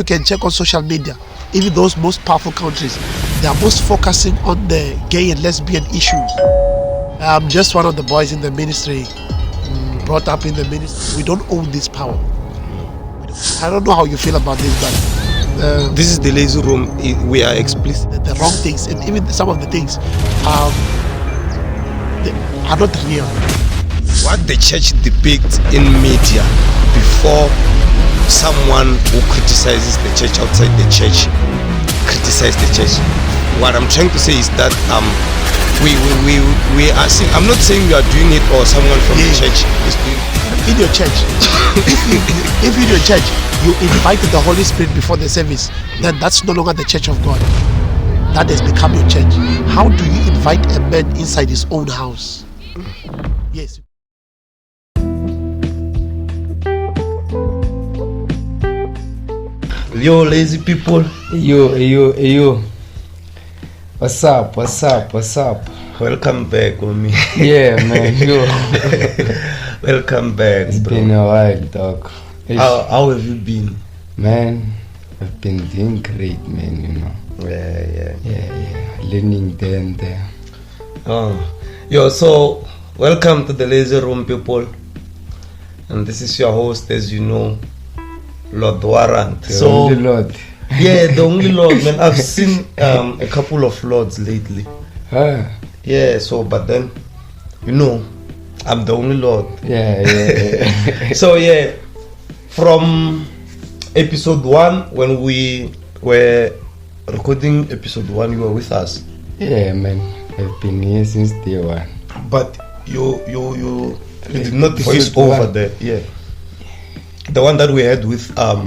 you can check on social media, even those most powerful countries, they are most focusing on the gay and lesbian issues. I'm just one of the boys in the ministry, brought up in the ministry. We don't own this power. I don't know how you feel about this, but this is the lazy room. We are explicit. The wrong things, and even some of the things they are not real. What the church depicts in media before someone who criticizes the church outside the church criticize the church. What I'm trying to say is that we are saying, I'm not saying we are doing it or someone from the church is doing it. In your church, if in your church you invited the Holy Spirit before the service, then that's no longer the church of God. That has become your church. How do you invite a man inside his own house? Yes. Yo, lazy people. Yo. What's up? Welcome back, homie. Yeah, man. Yo. Welcome back, It's bro. been a while, dog. How have you been? Man, I've been doing great, man, you know. Yeah. Learning there and there. Yo, so welcome to the lazy room, people. And this is your host, as you know, Lord Warrant. The only Lord. Yeah, the only Lord, man. I've seen a couple of Lords lately. Yeah, so but then, you know, I'm the only Lord. Yeah. So yeah, from episode 1, when we were recording episode 1, you were with us. Yeah, man. I've been here since day one. But you did not voice over the the one that we had with El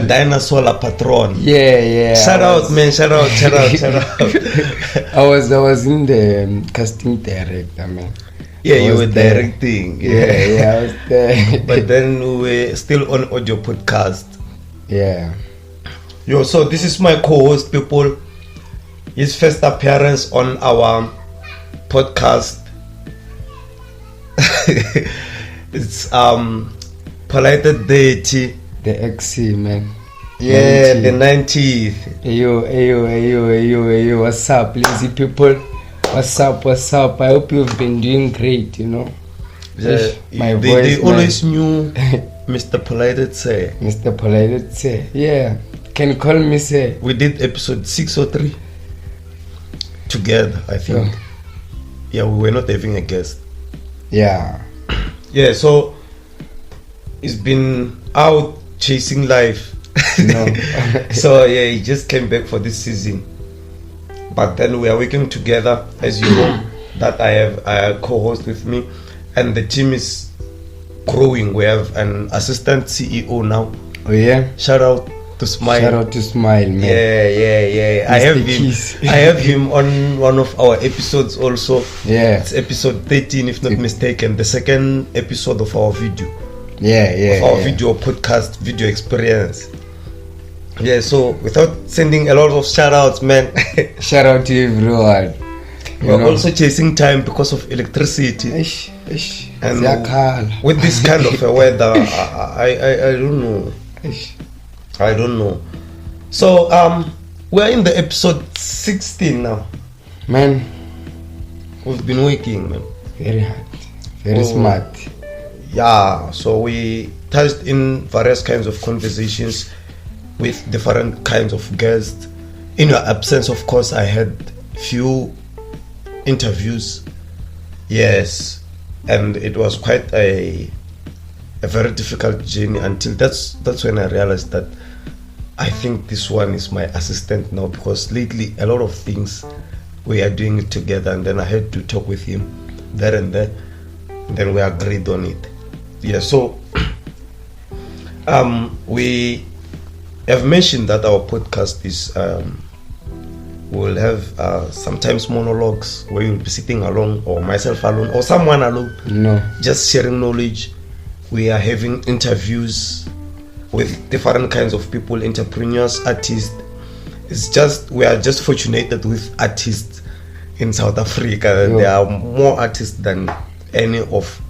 Dinosaur Patron. Yeah. Shout out, man. Shout out. I was in the casting director, man. Yeah, you were directing. Yeah, I was there. But then we were still on audio podcast. Yeah. Yo, so this is my co-host, people. His first appearance on our podcast. It's Polite Deity. The XC, man. Yeah, 90. the 90th. Ayo, what's up, lazy people? What's up? I hope you've been doing great, you know. Yeah, they always knew Mr. Polite say. Mr. Polite say, yeah. Can call me say. We did episode 6 or 3 together, I think. Yeah, we were not having a guest. Yeah, so he's been out chasing life. no. So yeah, he just came back for this season. But then we are working together, as you know, that I have a co-host with me, and the team is growing. We have an assistant CEO now. Oh yeah. Shout out to Smile. Shout out to Smile, man. Yeah. I have him on one of our episodes also. Yeah. It's episode 13, if not mistaken, the second episode of our video. Yeah. Of our video podcast, video experience. Yeah, so without sending a lot of shout outs, man. Shout out to everyone. We're also chasing time because of electricity. Ish. And with this kind of a weather, I don't know. I don't know. So we're in the episode 16 now. Man, we've been working, man. Very hard. Very smart. Yeah, so we touched in various kinds of conversations with different kinds of guests. In your absence, of course, I had few interviews. Yes, and it was quite a very difficult journey until that's when I realized that I think this one is my assistant now, because lately a lot of things we are doing it together, and then I had to talk with him there and there, and then we agreed on it. Yeah, so we have mentioned that our podcast is we'll have sometimes monologues where you'll be sitting alone, or myself alone, or someone alone, just sharing knowledge. We are having interviews with different kinds of people, entrepreneurs, artists. We are just fortunate with artists in South Africa. There are more artists than any of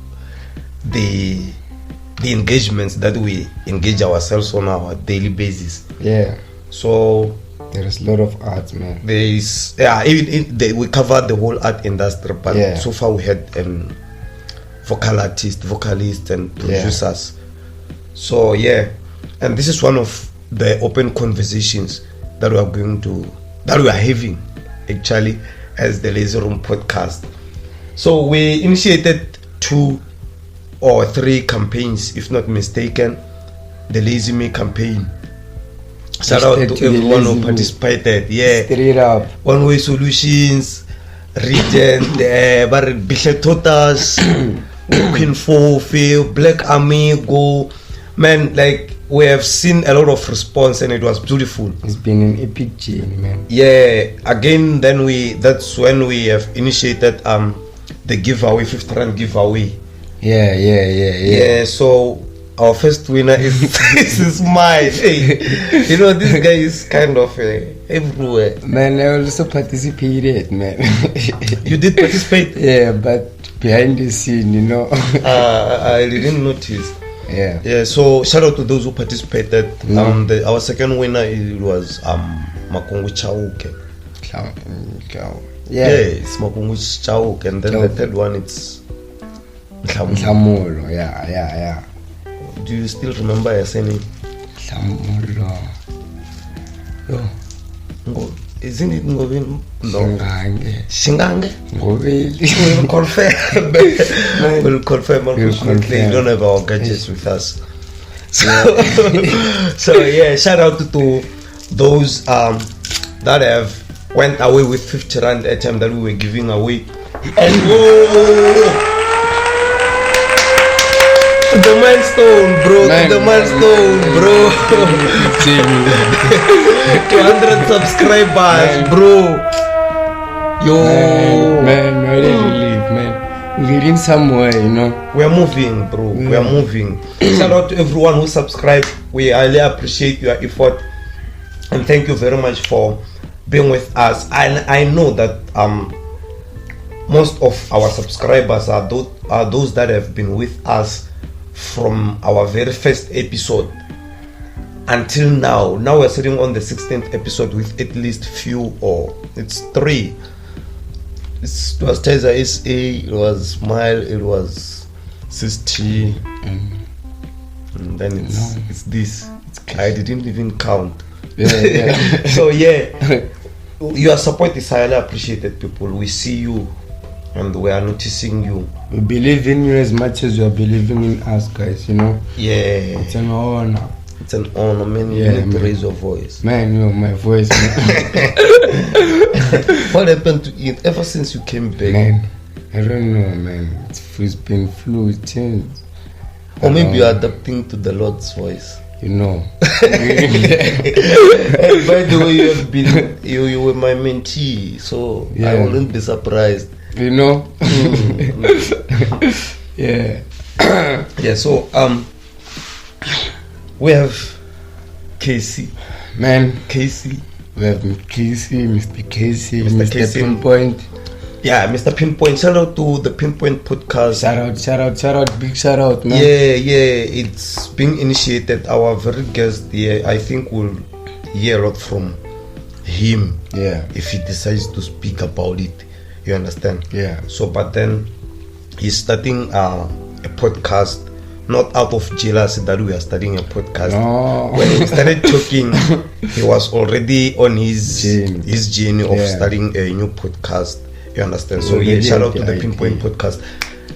the the engagements that we engage ourselves on our daily basis. Yeah. So there's a lot of art, man. there is, we covered the whole art industry, but so far we had vocalists and producers. So and this is one of the open conversations that we are having actually as the Lazy Room podcast. So we initiated 2 or 3 campaigns, if not mistaken. The Lazy Me campaign. Shout out to everyone who participated. Straight up. One Way Solutions, Regent, Bichet Totas, Queen Fofi, Black Amigo. Man, like, we have seen a lot of response and it was beautiful. It's been an epic journey, man. Yeah, again, that's when we have initiated the giveaway, 50 rand giveaway. Yeah. So our first winner is mine. Hey, this guy is kind of everywhere. Man, I also participated, man. You did participate? Yeah, but behind the scene, I didn't notice. Yeah. So shout out to those who participated. Our second winner was Makongu Chauke. Yeah, it's Makongu Chauke, and then the third one it's Mthamulo. Yeah. Do you still remember your name? Mthamulo. Yo. Isn't it Ngovin? No. Shingange. We'll confirm. We'll confirm. Unfortunately, you don't have our gadgets with us. So shout out to those that have went away with 50 rand airtime that we were giving away. And the milestone, bro. Man, the milestone, bro. 200 subscribers, bro. Yo, man, where did you live, man? We're getting somewhere, We're moving, bro. We're moving. Shout out to everyone who subscribed. We highly appreciate your effort, and thank you very much for being with us. I know that most of our subscribers are those that have been with us from our very first episode until now. Now we're sitting on the 16th episode with at least few, or it's 3. It was Teza SA, it was Smile, it was Sis T, and then it's this. I didn't even count. So your support is highly appreciated, people. We see you and we are noticing you. We believe in you as much as you are believing in us, guys, Yeah. It's an honor. It's an honor, man. You need to raise your voice. Man, my voice, man. What happened to it ever since you came back? Man, I don't know, man. It's been fluid, changed. Or maybe you're adapting to the Lord's voice. By the way, you have been, you were my mentee, so I wouldn't be surprised. So we have Casey. Man, Casey. We have Casey, Mr. Casey, Mr. Mr. Pinpoint. Yeah, Mr. Pinpoint. Shout out to the Pinpoint podcast. Shout out, big shout out, man. Yeah, it's being initiated. Our very guest I think we'll hear a lot from him. Yeah. If he decides to speak about it. You understand? Yeah. So, but then he's starting a podcast, not out of jealousy that we are starting a podcast. No. When we started talking, he was already on his journey of starting a new podcast. You understand? So shout out to the Pinpoint podcast.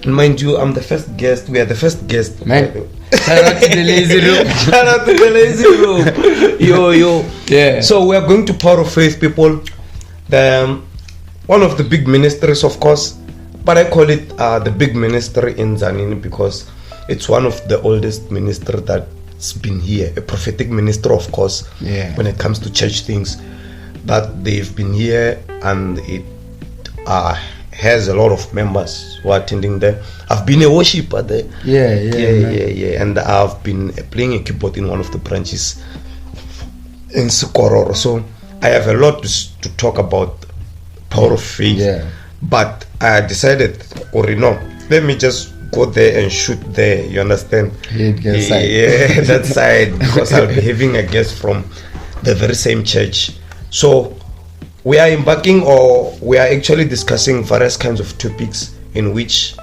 And mind you, I'm the first guest. We are the first guest. Man, shout out to the Lazy Room. Shout out to the Lazy Room. Yo. Yeah. So we are going to Power of Faith, people. One of the big ministries, of course, but I call it the big ministry in Zanini because it's one of the oldest ministry that's been here. A prophetic ministry, of course, when it comes to church things. But they've been here and it has a lot of members who are attending there. I've been a worshiper there. Yeah. And I've been playing a keyboard in one of the branches in Sikororo. So I have a lot to talk about Power of Faith. But I decided, let me just go there and shoot there. You understand? Yeah, that side, because I'll be having a guest from the very same church. So we are embarking, or we are actually discussing various kinds of topics in which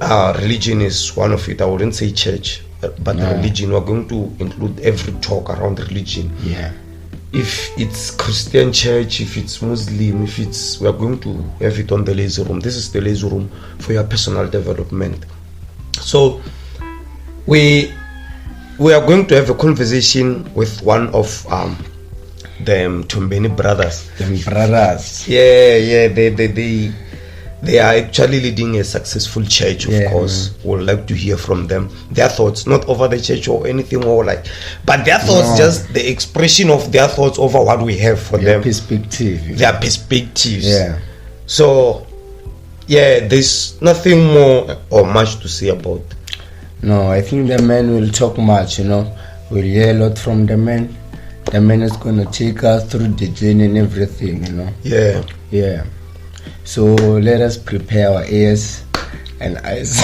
religion is one of it. I wouldn't say church, but religion. We're going to include every talk around religion. Yeah. If it's Christian church, if it's Muslim, we're going to have it on the lazy room. This is the lazy room for your personal development. So we are going to have a conversation with one of the MTHOMBENI brothers. Them brothers. Yeah, they are actually leading a successful church, of course. We'd like to hear from them, their thoughts, not over the church or anything, but their thoughts, just the expression of their thoughts over what we have for them. Their perspectives. Yeah. So, there's nothing more or much to say about. No, I think the man will talk much, We'll hear a lot from the man. The man is going to take us through the journey and everything, Yeah. So let us prepare our ears and eyes.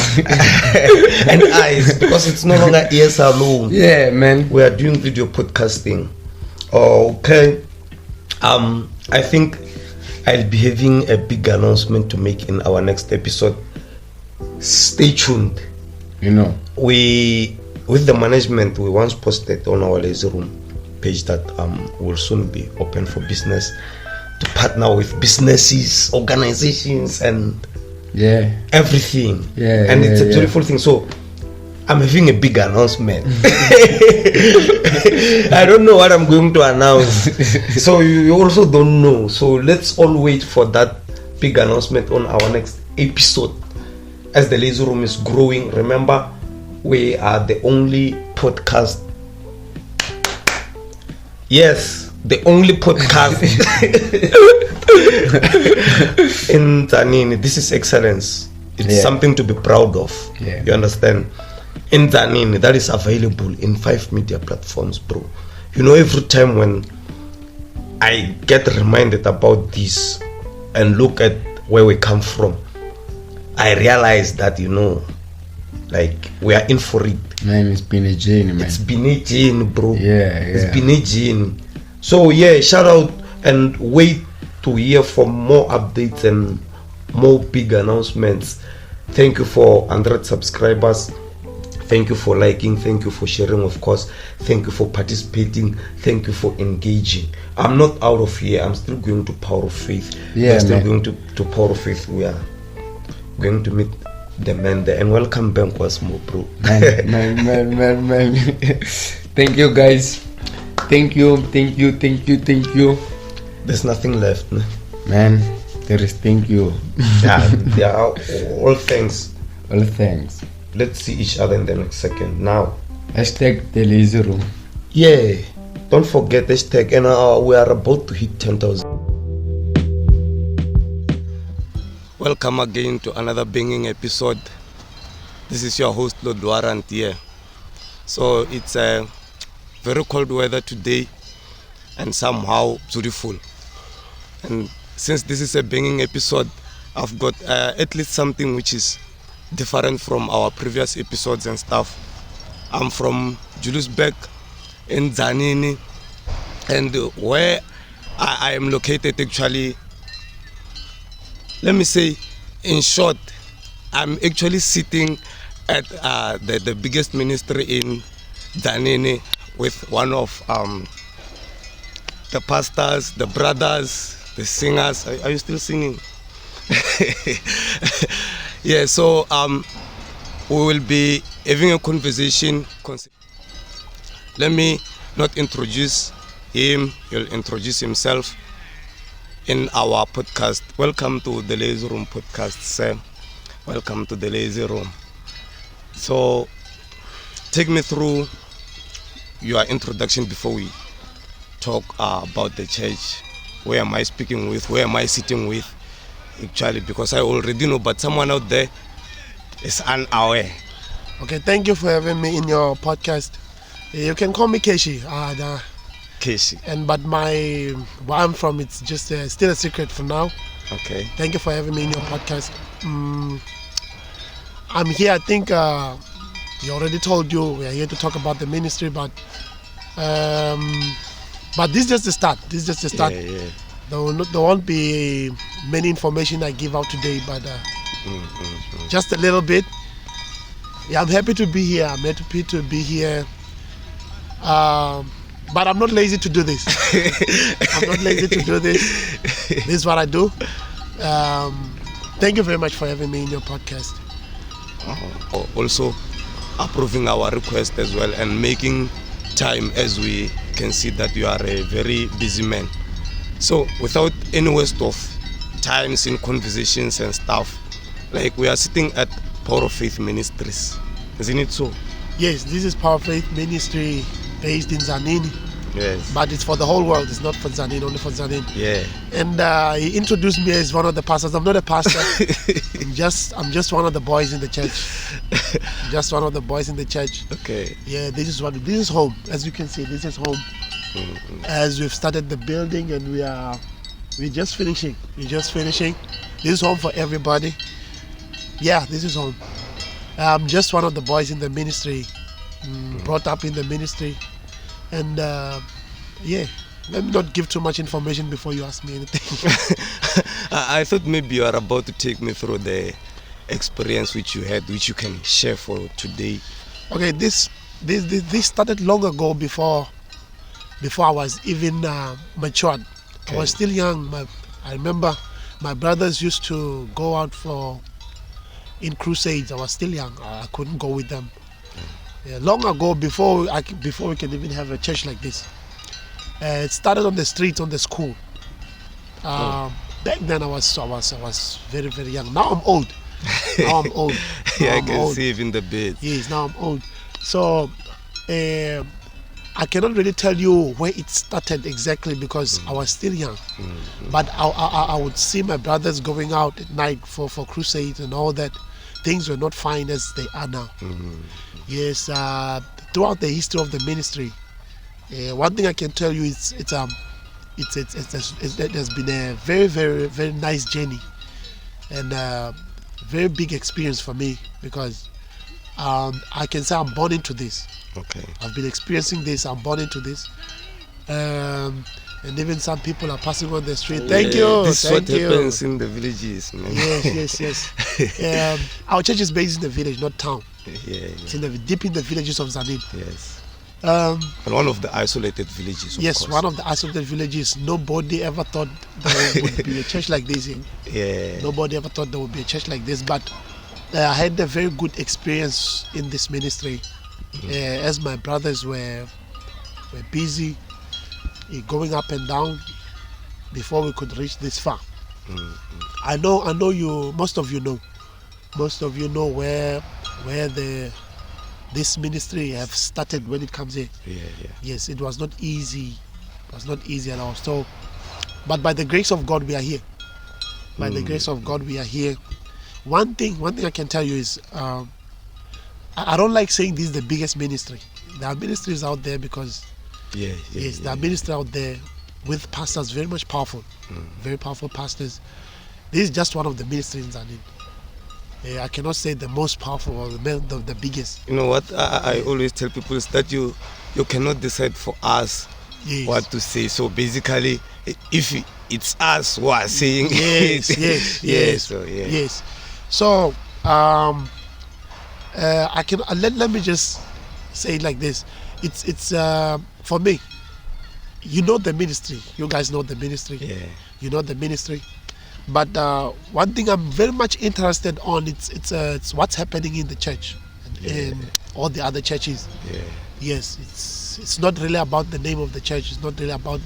And eyes, because it's no longer ears alone. Yeah, man. We are doing video podcasting. Okay. I think I'll be having a big announcement to make in our next episode. Stay tuned. With the management, we once posted on our lazy room page that will soon be open for business, to partner with businesses, organizations, and everything. And it's a beautiful thing. So I'm having a big announcement. I don't know what I'm going to announce, so you also don't know. So let's all wait for that big announcement on our next episode. As the lazy room is growing, remember, we are the only podcast. Yes, the only podcast in Tzaneen. This is excellence. It's something to be proud of. You understand? In Tzaneen, that is available in 5 media platforms, bro. Every time when I get reminded about this and look at where we come from, I realize that, we are in for it. Man, it's been a journey, man. It's been a journey, bro. It's been a journey. So shout out and wait to hear for more updates and more big announcements. Thank you for 100 subscribers. Thank you for liking. Thank you for sharing, of course. Thank you for participating. Thank you for engaging. I'm not out of here. I'm still going to Power of Faith. Yeah, I'm still man. going to Power of Faith. We are going to meet the man there. And welcome back, Wasmo, bro. Man. Thank you, guys. Thank you. There's nothing left, man. There is thank you. They are all thanks. All thanks. Let's see each other in the next second. Now. Hashtag the lazy room. Yeah. Don't forget hashtag. And we are about to hit 10,000. Welcome again to another banging episode. This is your host, Lord Warrant here. So it's a very cold weather today and somehow beautiful. And since this is a banging episode, I've got at least something which is different from our previous episodes and stuff. I'm from Juliusburg in Tzaneen, and where I am located actually, let me say, in short, I'm actually sitting at the biggest ministry in Tzaneen with one of the pastors, the brothers, the singers. Are you still singing? Yeah, so we will be having a conversation. Let me not introduce him, he'll introduce himself in our podcast. Welcome to the Lazy Room podcast, sir. Welcome to the Lazy Room. So, take me through your introduction before we talk about the church. Where am I speaking with? Where am I sitting with? Actually, because I already know, but someone out there is unaware. Okay, thank you for having me in your podcast. You can call me Keshi. Keshi. But where I'm from, it's just still a secret for now. Okay. Thank you for having me in your podcast. I'm here. I think he already told you we are here to talk about the ministry, but this is just the start. This is just the start. Yeah. There won't be many information I give out today, but just a little bit. Yeah, I'm happy to be here. I'm happy to be here. But I'm not lazy to do this. I'm not lazy to do this. This is what I do. Thank you very much for having me in your podcast. Also approving our request as well and making time, as we can see that you are a very busy man. So without any waste of times in conversations and stuff, like we are sitting at Power of Faith Ministries, isn't it so? Yes, this is Power of Faith Ministry based in Zanini. Yes. But it's for the whole world. It's not for Zanini, only for Zanini. Yeah. And he introduced me as one of the pastors. I'm not a pastor. I'm just one of the boys in the church. Just one of the boys in the church. Okay. Yeah, this is home. As you can see, this is home. As we've started the building and we're just finishing. This is home for everybody. Yeah, this is home. I'm just one of the boys in the ministry, brought up in the ministry. And yeah, let me not give too much information before you ask me anything. I thought maybe you are about to take me through the experience which you had, which you can share for today. Okay, this started long ago before I was even matured. Okay. I was still young. I remember my brothers used to go out in crusades. I was still young. I couldn't go with them. Yeah, long ago, before we can even have a church like this, it started on the streets, on the school. Back then, I was very, very young. Now I'm old. Yeah, I can see even the beard. Yes, now I'm old. So I cannot really tell you where it started exactly because I was still young. But I would see my brothers going out at night for crusades and all that. Things were not fine as they are now. Yes, throughout the history of the ministry, one thing I can tell you is it has been a very, very, very nice journey and a very big experience for me because I can say I'm born into this. Okay. I've been experiencing this. I'm born into this. And even some people are passing on the street. Thank you. This is what you. happens in the villages, man. Yes. Our church is based in the village, not town. Yeah. It's deep in the villages of Zanin. Yes. And one of the isolated villages, of course. One of the isolated villages. Nobody ever thought there would be a church like this. Yeah. Nobody ever thought there would be a church like this. But I had a very good experience in this ministry. As my brothers were busy going up and down before we could reach this far. I know you. Most of you know where this ministry have started when it comes in. Yeah. Yes, it was not easy. It was not easy at all. So, but by the grace of God, we are here. By the grace of God, we are here. One thing I can tell you is, I don't like saying this is the biggest ministry. There are ministries out there because there are ministries out there with pastors very much powerful, very powerful pastors. This is just one of the ministries I need. I cannot say the most powerful or the biggest. You know what I always tell people is that you cannot decide for us what to say. So basically, if it's us who are saying yes. So I can let me just say it like this. It's for me. You know the ministry. You guys know the ministry. Yeah. You know the ministry. But one thing I'm very much interested on it's what's happening in the church and all the other churches. Yeah. Yes, it's not really about the name of the church. It's not really about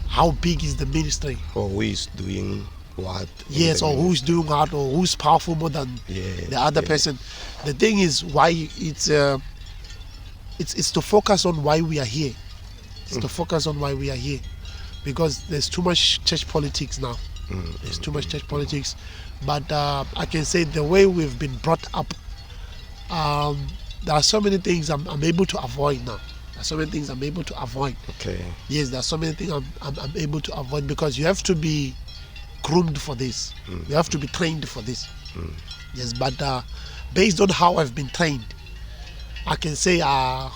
how big is the ministry or who is doing what. Yes, or who's doing what or who's powerful more than the other person. The thing is why it's to focus on why we are here. It's to focus on why we are here. Because there's too much church politics now. There's too much church politics. But I can say the way we've been brought up, there are so many things I'm able to avoid now. There are so many things I'm able to avoid. Okay. Yes, there are so many things I'm able to avoid because you have to be groomed for this. You have to be trained for this. Yes, but based on how I've been trained, I can say I'm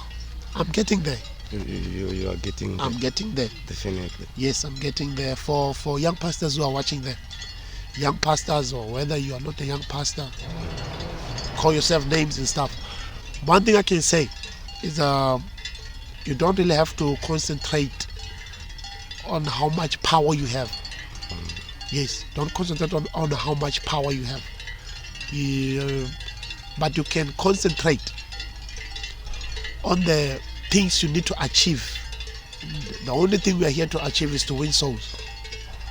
getting there. You are getting there. I'm getting there. Definitely. Yes, I'm getting there. For young pastors who are watching there, young pastors, or whether you are not a young pastor, call yourself names and stuff. One thing I can say is you don't really have to concentrate on how much power you have. Yes, don't concentrate on how much power you have. But you can concentrate on the things you need to achieve. The only thing we are here to achieve is to win souls.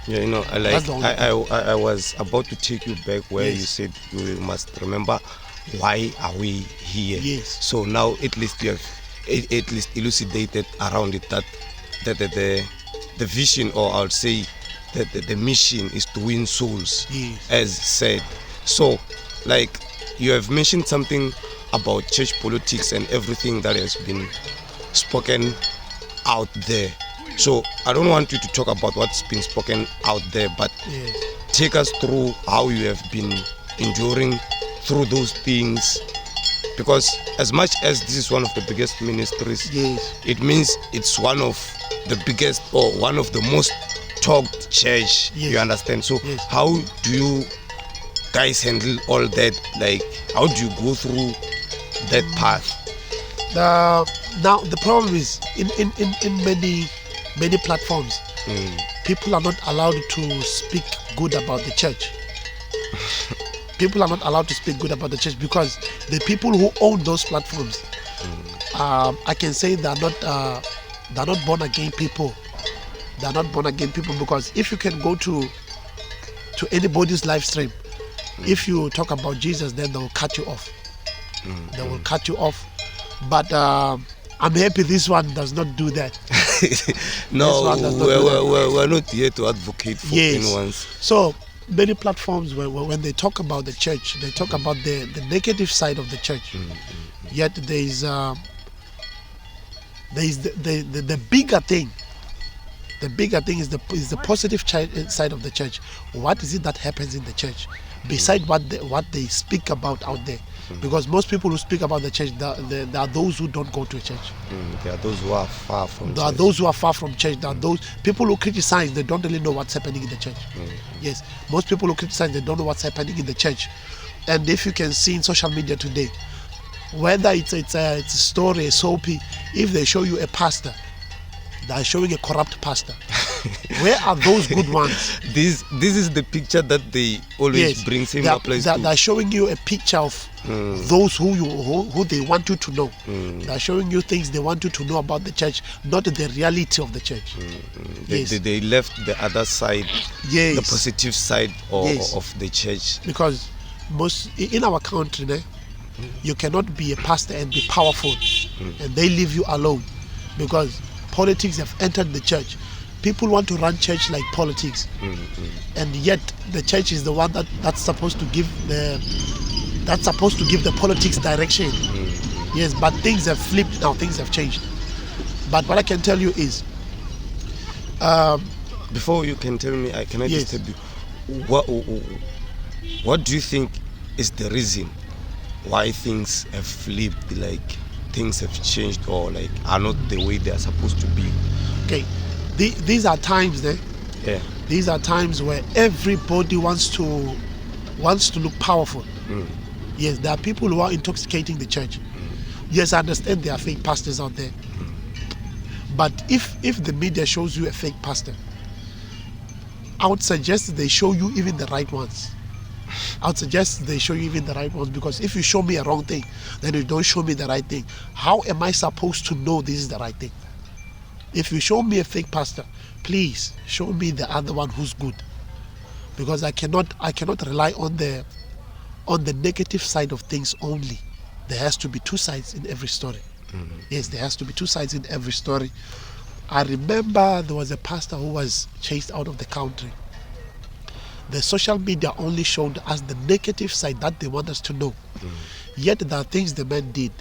Yeah, I was about to take you back where you said we must remember why are we here. Yes. So now at least you have at least elucidated around it that the vision, or I would say that the mission is to win souls, as said. So like you have mentioned something about church politics and everything that has been spoken out there. So I don't want you to talk about what's been spoken out there, but take us through how you have been enduring through those things, because as much as this is one of the biggest ministries, it means it's one of the biggest or one of the most talked church. You understand? So how do you guys handle all that? Like, how do you go through that path? Now the problem is in many platforms, people are not allowed to speak good about the church. People are not allowed to speak good about the church because the people who own those platforms, I can say they're not born again people. They're not born again people, because if you can go to anybody's live stream, if you talk about Jesus, then they will cut you off. They will cut you off. But I'm happy this one does not do that. No, we're not here to advocate for anyone. So many platforms, when they talk about the church, they talk about the negative side of the church. Yet there is the bigger thing. The bigger thing is the positive side of the church. What is it that happens in the church beside what they speak about out there? Because most people who speak about the church, there are those who don't go to a church. There are those who are far from church. There are those who are far from church. There are those people who criticize, they don't really know what's happening in the church. Yes, most people who criticize, they don't know what's happening in the church. And if you can see in social media today, whether it's a story, a soapy, if they show you a pastor, they are showing a corrupt pastor. Where are those good ones? This is the picture that they always bring similar place to. They are showing you a picture of those who they want you to know. They are showing you things they want you to know about the church, not the reality of the church. They left the other side, the positive side of the church. Because most in our country, you cannot be a pastor and be powerful, and they leave you alone, because politics have entered the church. People want to run church like politics, and yet the church is the one that's supposed to give the politics direction. Yes, but things have flipped now. Things have changed. But what I can tell you is, before you can tell me, can I just tell you what do you think is the reason why things have flipped? Like things have changed, or like are not the way they are supposed to be? Okay. These are times These are times where everybody wants to look powerful. Yes, there are people who are intoxicating the church. Yes, I understand there are fake pastors out there. But if the media shows you a fake pastor, I would suggest they show you even the right ones. Because if you show me a wrong thing, then you don't show me the right thing. How am I supposed to know this is the right thing? If you show me a fake pastor, please show me the other one who's good, because I cannot rely on the negative side of things only. There has to be two sides in every story. Yes, there has to be two sides in every story. I remember there was a pastor who was chased out of the country. The social media only showed us the negative side that they want us to know. Yet there are things the man did.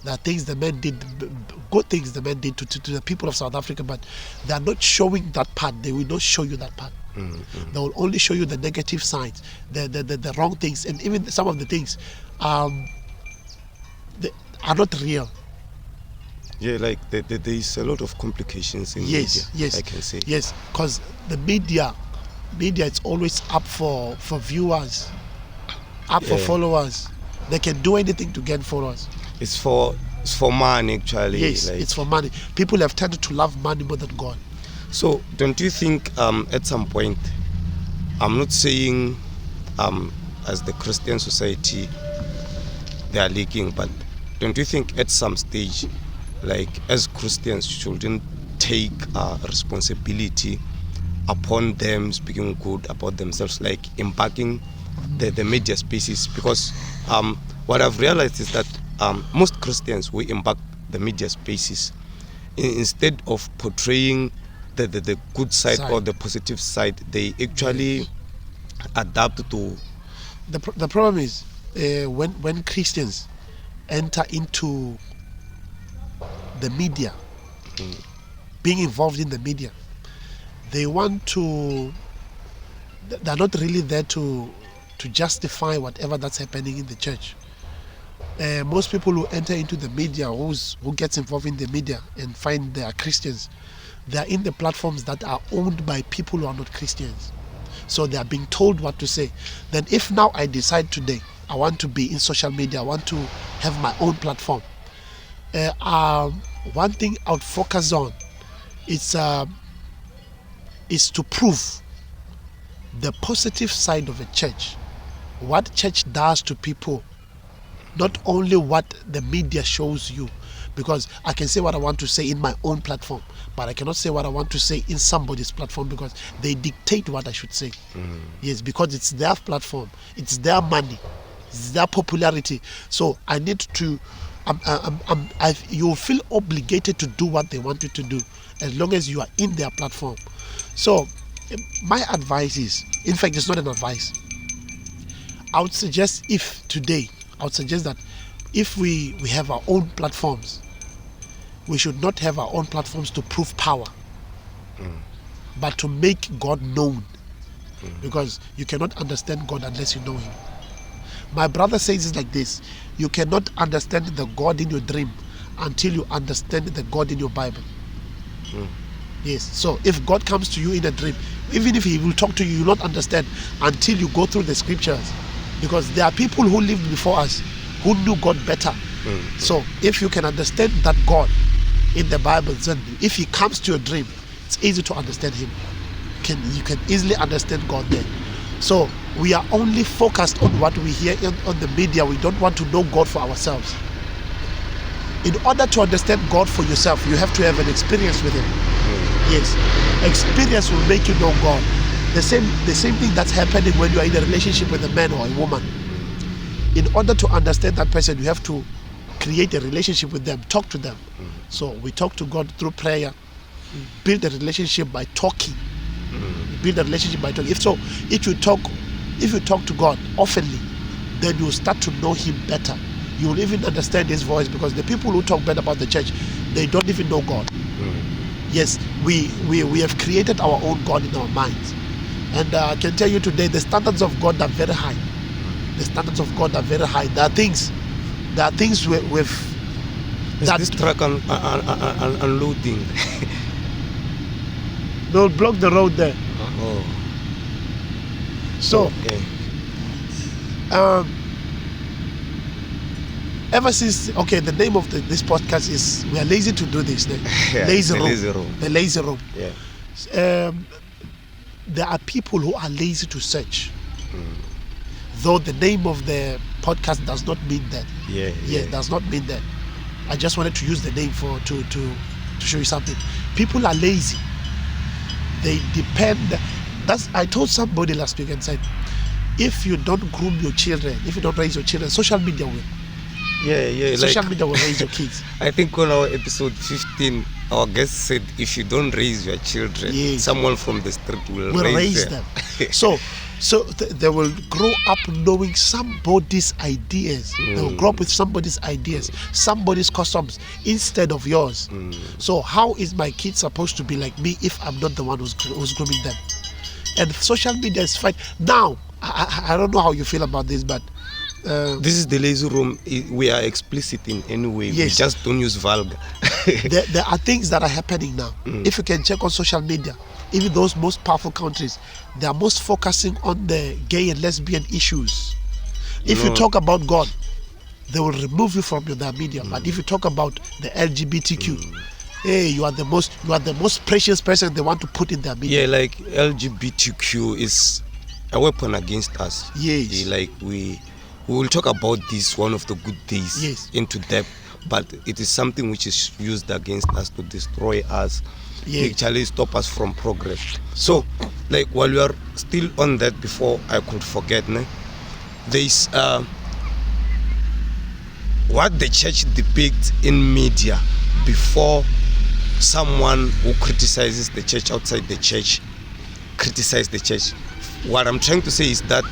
There are things the man did, good things the man did to the people of South Africa, but they are not showing that part. They will not show you that part. They will only show you the negative sides, the wrong things, and even some of the things they are not real. Yeah, like there is a lot of complications in media. Yes, I can say. Yes, because the media it's always up for viewers, for followers. They can do anything to get followers. It's for money, actually. Yes, it's for money. People have tended to love money more than God. So don't you think at some point, I'm not saying as the Christian society they are leaking, but don't you think at some stage, like as Christians, shouldn't take responsibility upon them speaking good about themselves, like impacting the media spaces? Because what I've realized is that most Christians, we impact the media spaces instead of portraying the good side or the positive side. They actually adapt to. The problem is when Christians enter into the media, being involved in the media, they're not really there to justify whatever that's happening in the church. Most people who enter into the media, who gets involved in the media and find they are Christians, they are in the platforms that are owned by people who are not Christians. So they are being told what to say. Then if now I decide today I want to be in social media, I want to have my own platform, one thing I would focus on is to prove the positive side of a church, what church does to people, not only what the media shows you. Because I can say what I want to say in my own platform, but I cannot say what I want to say in somebody's platform because they dictate what I should say. Yes, because it's their platform, it's their money, it's their popularity. So I need to you feel obligated to do what they want you to do as long as you are in their platform. So my advice is, in fact, it's not an advice. I would suggest that if we have our own platforms, we should not have our own platforms to prove power, but to make God known. Because you cannot understand God unless you know Him. My brother says it like this: you cannot understand the God in your dream until you understand the God in your Bible. Yes, so if God comes to you in a dream, even if He will talk to you, you will not understand until you go through the scriptures. Because there are people who lived before us who knew God better. So if you can understand that God in the Bible, then if He comes to your dream, it's easy to understand Him. You can easily understand God there. So we are only focused on what we hear on the media. We don't want to know God for ourselves. In order to understand God for yourself, you have to have an experience with Him. Yes, experience will make you know God. The same thing that's happening when you are in a relationship with a man or a woman. In order to understand that person, you have to create a relationship with them, talk to them. So we talk to God through prayer, build a relationship by talking. Build a relationship by talking. If you talk to God oftenly, then you start to know Him better. You will even understand His voice, because the people who talk bad about the church, they don't even know God. Yes, we have created our own God in our minds. And I can tell you today, the standards of God are very high. The standards of God are very high. There are things with that this truck unloading. They'll block the road there. So ever since, the name of this podcast is We Are Lazy to Do This. Lazy Room. The Lazy Room. Yeah. There are people who are lazy to search. Though the name of the podcast does not mean that. It does not mean that. I just wanted to use the name to show you something. People are lazy. They depend. I told somebody last week and said, if you don't groom your children, if you don't raise your children, social media will. Social media will raise your kids. I think on our episode 15, our guest said, if you don't raise your children, someone from the street will raise them. So they will grow up knowing somebody's ideas. They will grow up with somebody's ideas, somebody's customs instead of yours. So how is my kid supposed to be like me if I'm not the one who's grooming them? And social media is fine. Now, I don't know how you feel about this, but this is the lazy room. We are explicit in any way. Yes. We just don't use vulgar. there are things that are happening now. If you can check on social media, even those most powerful countries, they are most focusing on the gay and lesbian issues. If you talk about God, they will remove you from their media. But if you talk about the LGBTQ, hey, you are the most precious person they want to put in their media. Yeah, like LGBTQ is a weapon against us. Yes. Like we will talk about this one of the good days, Yes, into depth, but it is something which is used against us to destroy us, yes, actually stop us from progress. So, like while we are still on that, before I could forget, there is what the church depicts in media before someone who criticizes the church outside the church criticize the church. What I'm trying to say is that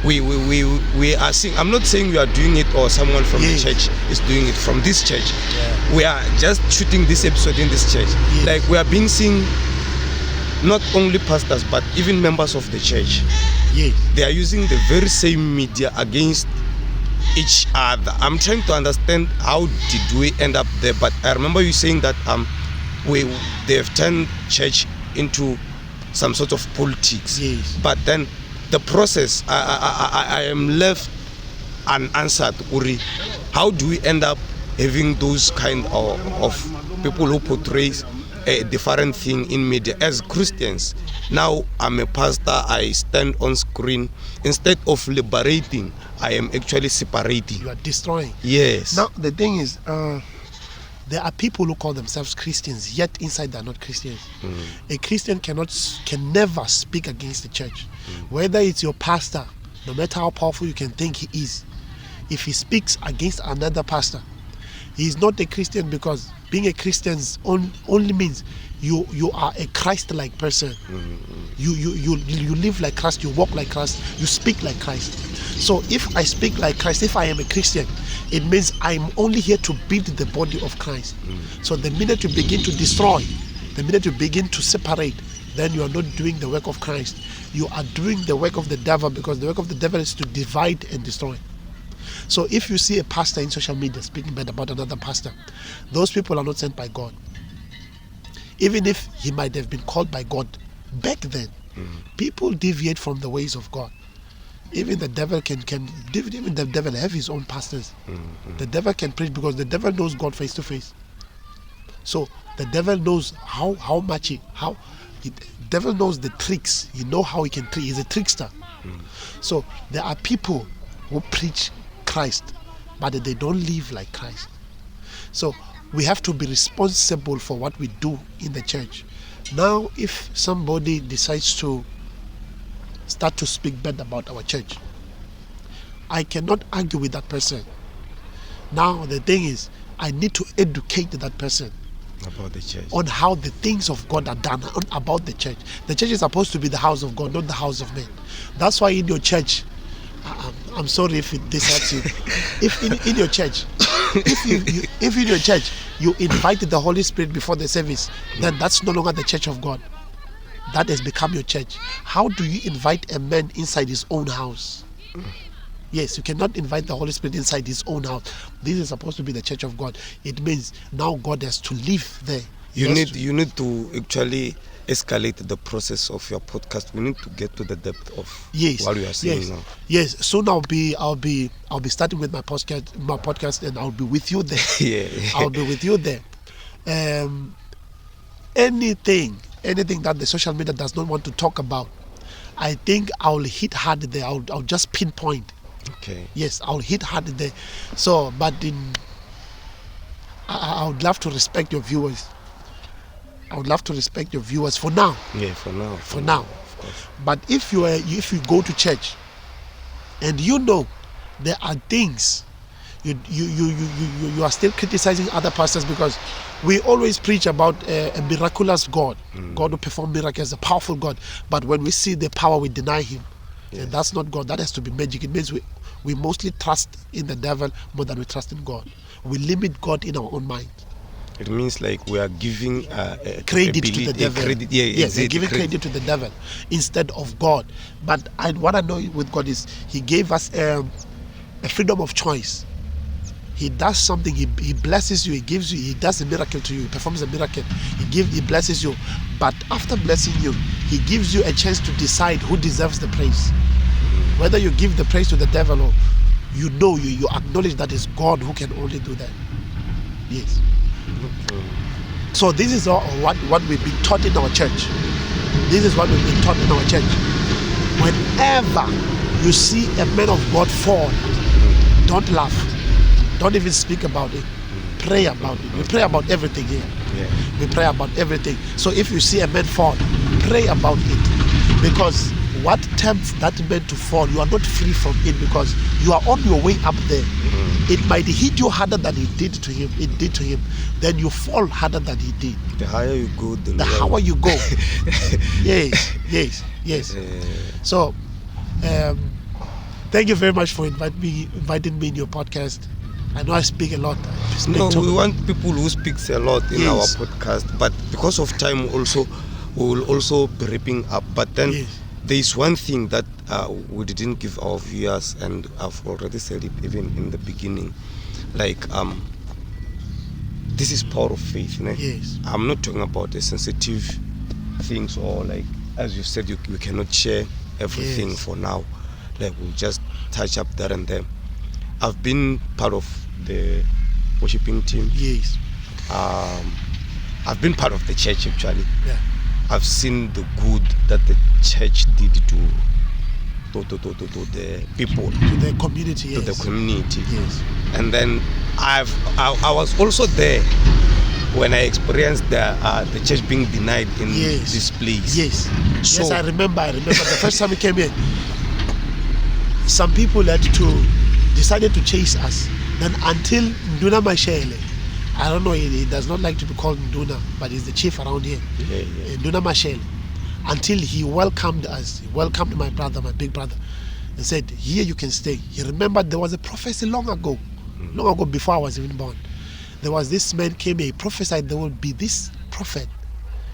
we are seeing, I'm not saying we are doing it or someone from the church is doing it from this church. We are just shooting this episode in this church. Like we are being seen, not only pastors but even members of the church. They are using the very same media against each other. I'm trying to understand how did we end up there, but I remember you saying that they have turned church into some sort of politics. But then the process, I am left unanswered, Uri. How do we end up having those kind of people who portrays a different thing in media as Christians? Now I'm a pastor, I stand on screen. Instead of liberating, I am actually separating. You are destroying. Yes. Now the thing is, there are people who call themselves Christians, yet inside they are not Christians. A Christian can never speak against the church. Whether it's your pastor, no matter how powerful you can think he is, if he speaks against another pastor, he is not a Christian, because being a Christian only means you are a Christ-like person. You live like Christ, you walk like Christ, you speak like Christ. So if I speak like Christ, if I am a Christian, it means I'm only here to build the body of Christ. So the minute you begin to destroy, the minute you begin to separate, then you are not doing the work of Christ. You are doing the work of the devil, because the work of the devil is to divide and destroy. So if you see a pastor in social media speaking bad about another pastor, those people are not sent by God. Even if he might have been called by God back then, people deviate from the ways of God. Even the devil even the devil have his own pastors. The devil can preach, because the devil knows God face to face. So the devil knows the devil knows the tricks. He knows how he can trick. He's a trickster. So there are people who preach Christ, but they don't live like Christ. So we have to be responsible for what we do in the church. Now, if somebody decides to start to speak bad about our church, I cannot argue with that person. Now, the thing is, I need to educate that person about the church, on how the things of God are done, about the church. The church is supposed to be the house of God, not the house of men. That's why in your church, I'm sorry if this hurts you. If in your church, if in your church you invite the Holy Spirit before the service, then that's no longer the church of God. That has become your church. How do you invite a man inside his own house? Yes, you cannot invite the Holy Spirit inside his own house. This is supposed to be the church of God. It means now God has to live there. You need to actually escalate the process of your podcast. We need to get to the depth of what we are saying now. Yes. Soon I'll be starting with my podcast, and I'll be with you there. I'll be with you there. Anything that the social media does not want to talk about, I think I'll hit hard there. I'll just pinpoint. Okay. Yes, I'll hit hard there. So, but I would love to respect your viewers. I would love to respect your viewers for now. Yeah, for now. For now. Of course. But if you go to church and there are things you are still criticizing other pastors, because we always preach about a miraculous God. God who perform miracles, a powerful God. But when we see the power, we deny him. Yes. And that's not God. That has to be magic. It means we mostly trust in the devil more than we trust in God. We limit God in our own mind. It means like we are giving credit to the devil. Yes, exactly, giving credit to the devil instead of God. But what I know with God is He gave us a freedom of choice. He does something, he blesses you, he gives you, he does a miracle to you, he performs a miracle, he blesses you. But after blessing you, he gives you a chance to decide who deserves the praise. Whether you give the praise to the devil or you acknowledge that it's God who can only do that. Yes. So this is what we've been taught in our church. This is what we've been taught in our church. Whenever you see a man of God fall, don't laugh. Don't even speak about it. Pray about it. We pray about everything here. Yeah. We pray about everything. So if you see a man fall, pray about it. Because what tempts that man to fall, you are not free from it because you are on your way up there. It might hit you harder than it did to him. Then you fall harder than he did. The higher you go, the higher you go. Yes. So, thank you very much for inviting me in your podcast. I know I speak a lot. We want people who speaks a lot in our podcast, but because of time also, we will also be wrapping up. But then there is one thing that we didn't give our viewers, and I've already said it even in the beginning, like this is power of faith. Né? Yes. I'm not talking about the sensitive things or like, as you said, we cannot share everything for now. Like we'll just touch up there and there. I've been part of the worshiping team. Yes. I've been part of the church actually. Yeah. I've seen the good that the church did to the people, to the community. To the community. Yes. And then I was also there when I experienced the church being denied in this place. Yes. So, yes, I remember. The first time we came here, some people decided to chase us. Then until Nduna Mashele, I don't know, he does not like to be called Nduna, but he's the chief around here. Nduna Mashele. Until he welcomed us, he welcomed my brother, my big brother, and said, here you can stay. He remembered there was a prophecy long ago before I was even born. There was this man came here, he prophesied there will be this prophet.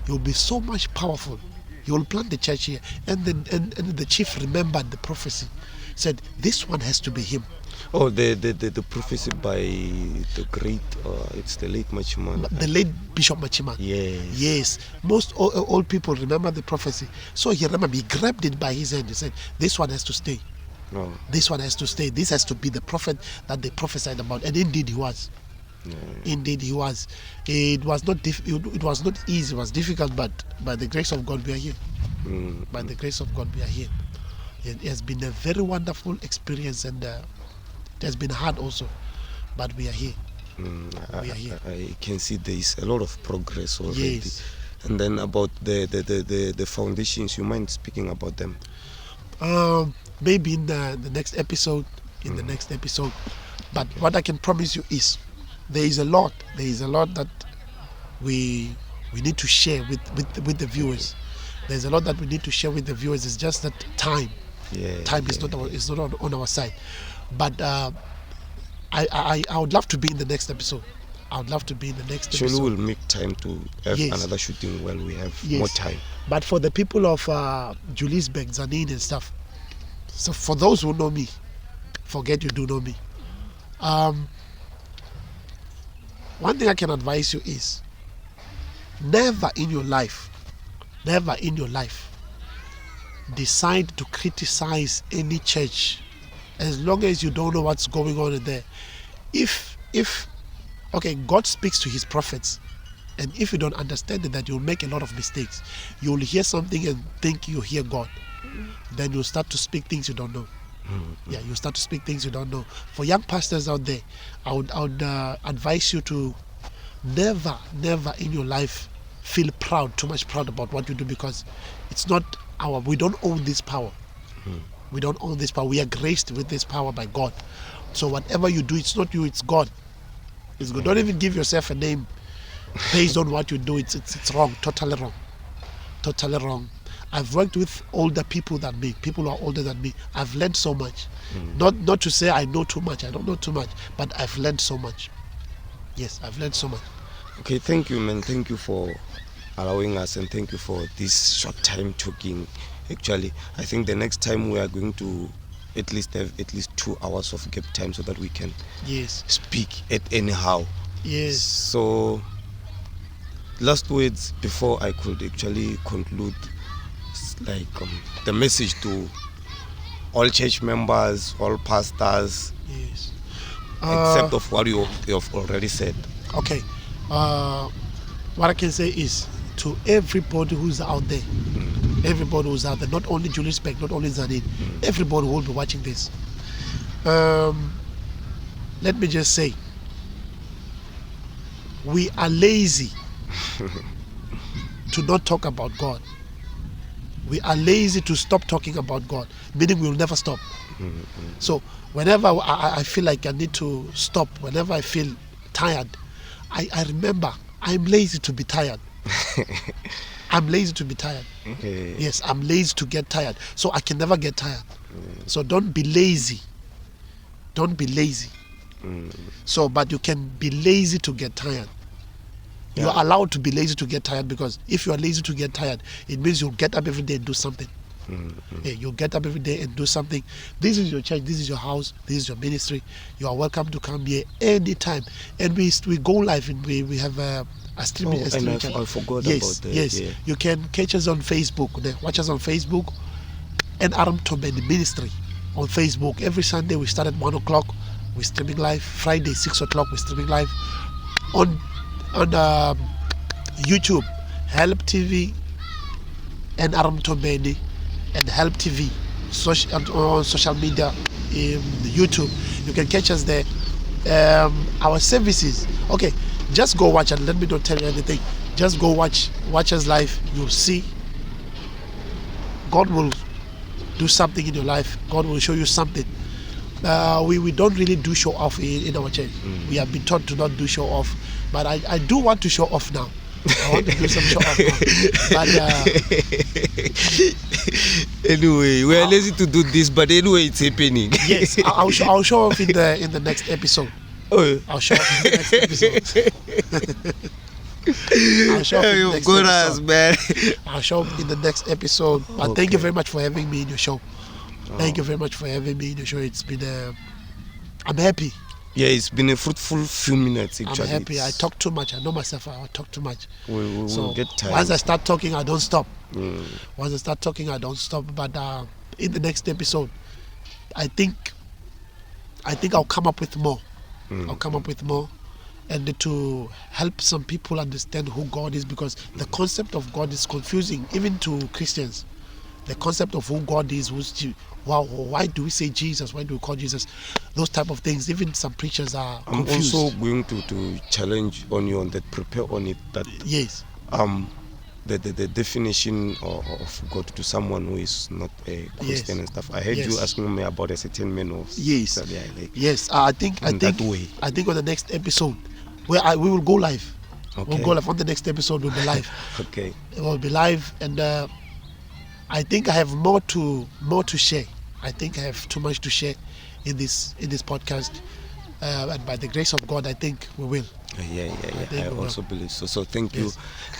He will be so much powerful. He will plant the church here. And the chief remembered the prophecy. Said, this one has to be him. Oh, the prophecy by the great, it's the late Machima. The late Bishop Machima. Yes. Most old people remember the prophecy. So he grabbed it by his hand. He said, this one has to stay. No. This one has to stay. This has to be the prophet that they prophesied about. And indeed he was. Indeed he was. It was not it was not easy. It was difficult, but by the grace of God we are here. By the grace of God we are here. It has been a very wonderful experience, and it has been hard also, but we are here. We are here. I can see there is a lot of progress already. Yes. And then about the foundations, you mind speaking about them? Maybe in the next episode. But what I can promise you is there is a lot that we need to share with the viewers. There's a lot that we need to share with the viewers. It's just that time is not on our side. But I would love to be in the next episode. Surely we'll make time to have another shooting while we have more time. But for the people of Juliusburg, Zanin and stuff, so for those who know me, forget you do know me. One thing I can advise you is never in your life decide to criticize any church as long as you don't know what's going on in there. If God speaks to his prophets, and if you don't understand it, that you'll make a lot of mistakes. You'll hear something and think you hear God. Then you'll start to speak things you don't know. You start to speak things you don't know. For young pastors out there, I would advise you to never in your life feel too much proud about what you do, because it's not we don't own this power. We don't own this power. We are graced with this power by God. So whatever you do, it's not you, it's God. It's good. Don't even give yourself a name based on what you do. It's wrong, totally wrong. I've worked with older people than me, people who are older than me. I've learned so much. Not to say I know too much, I don't know too much, but I've learned so much. Yes, I've learned so much. Okay, thank you, man. Thank you for allowing us, and thank you for this short time talking. Actually, I think the next time we are going to at least have at least 2 hours of gap time so that we can speak at anyhow. Yes. So, last words before I could actually conclude, like the message to all church members, all pastors, Yes. except of what you have already said. Okay. What I can say is to everybody who's out there, everybody who's out there, not only Julius Beck, not only Zanin, everybody who will be watching this. Let me just say, we are lazy to not talk about God. We are lazy to stop talking about God, meaning we will never stop. So whenever I feel like I need to stop, whenever I feel tired, I remember I'm lazy to be tired. I'm lazy to be tired. Okay. Yes, I'm lazy to get tired. So I can never get tired. So don't be lazy. Don't be lazy. So, but you can be lazy to get tired. You are allowed to be lazy to get tired, because if you are lazy to get tired, it means you'll get up every day and do something. Yeah, you'll get up every day and do something. This is your church, this is your house, this is your ministry. You are welcome to come here anytime. And we go live, and we have a streaming. I forgot about that. Yes, yeah. You can catch us on Facebook. Watch us on Facebook, and MTHOMBENI Ministry on Facebook. Every Sunday we start at 1 o'clock. We're streaming live. Friday 6 o'clock we're streaming live on YouTube, Help TV, and MTHOMBENI, and Help TV, on social media, YouTube. You can catch us there. Our services. Okay, just go watch, and let me not tell you anything. Just go watch us live. You'll see God will do something in your life. God will show you something. We don't really do show off in our church. We have been taught to not do show off, but I do want to show off now. I want to do some show off now. But anyway, we are lazy to do this, but anyway, it's happening. Yes, I'll show off in the next episode. Oh, I'll show off in the next episode. I'll show up in the next episode. Man. I'll show up in the next episode. But thank you very much for having me in your show. Thank you very much for having me in your show. It's been I'm happy. Yeah, it's been a fruitful few minutes actually. I'm happy. I talk too much. I know myself. I talk too much. We'll get tired. Once I start talking, I don't stop. Once I start talking, I don't stop. But in the next episode, I think I'll come up with more. I'll come up with more, and to help some people understand who God is, because the concept of God is confusing even to Christians. The concept of who God is, why do we say Jesus? Why do we call Jesus? Those type of things. Even some preachers are confused. I'm also going to challenge on you on that, prepare on it, that yes. The definition of God to someone who is not a Christian and stuff. I heard you asking me about a certain man of yes. I think that way. I think on the next episode we will go live. Okay. We'll go live. On the next episode we'll be live. Okay. It will be live, and I think I have more to share. I think I have too much to share in this podcast, and by the grace of God, I think we will. I also believe so. So thank you.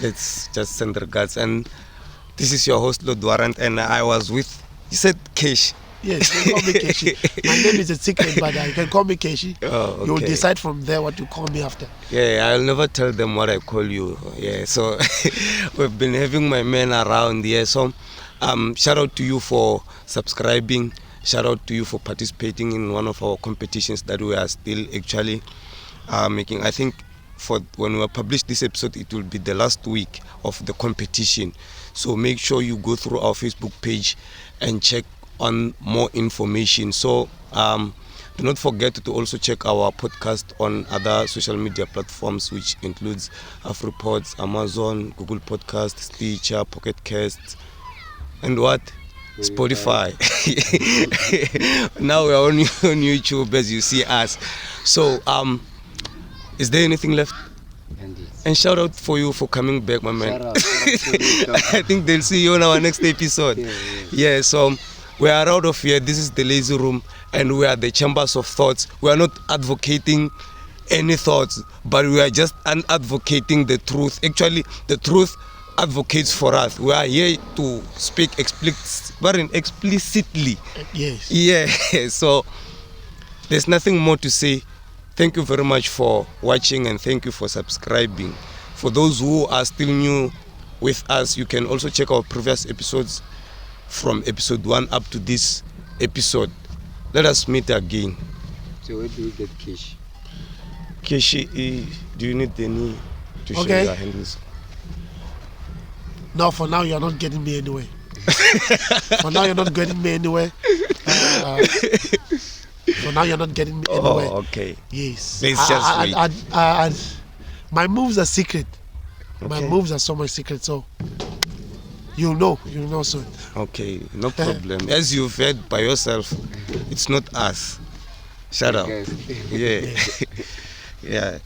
Let's just send regards. And this is your host, Lord Warrant, and I was with, you said Keshi. Yes, you can call me Keshi. My name is a secret, but you can call me Keshi. Oh, okay. You will decide from there what you call me after. Yeah, I'll never tell them what I call you. Yeah, so we've been having my men around here. So shout out to you for subscribing. Shout out to you for participating in one of our competitions that we are still actually making. I think for when we publish this episode, it will be the last week of the competition. So make sure you go through our Facebook page and check on more information. So do not forget to also check our podcast on other social media platforms, which includes AfroPods, Amazon, Google Podcast, Stitcher, Pocket Cast, and what? Spotify. Now we're on YouTube as you see us. So is there anything left? And shout out for you for coming back, my man. I think they'll see you on our next episode. Yeah, so we are out of here. This is the Lazy Room, and we are the Chambers of Thoughts. We are not advocating any thoughts, but we are just advocating the truth. Actually, the truth advocates for us. We are here to speak explicitly. Yes. Yeah. So there's nothing more to say. Thank you very much for watching, and thank you for subscribing. For those who are still new with us, you can also check our previous episodes from episode 1 up to this episode. Let us meet again. So where do we get cash? Cash, do you need any to show your handles? No, for now you're not getting me anywhere. For now you're not getting me anywhere. For now you're not getting me anywhere. Oh, okay. Yes. Let's just wait. My moves are secret. Okay. My moves are so much secret, so you'll know soon. Okay, no problem. As you've heard by yourself, it's not us. Shut up. Yeah. Yeah.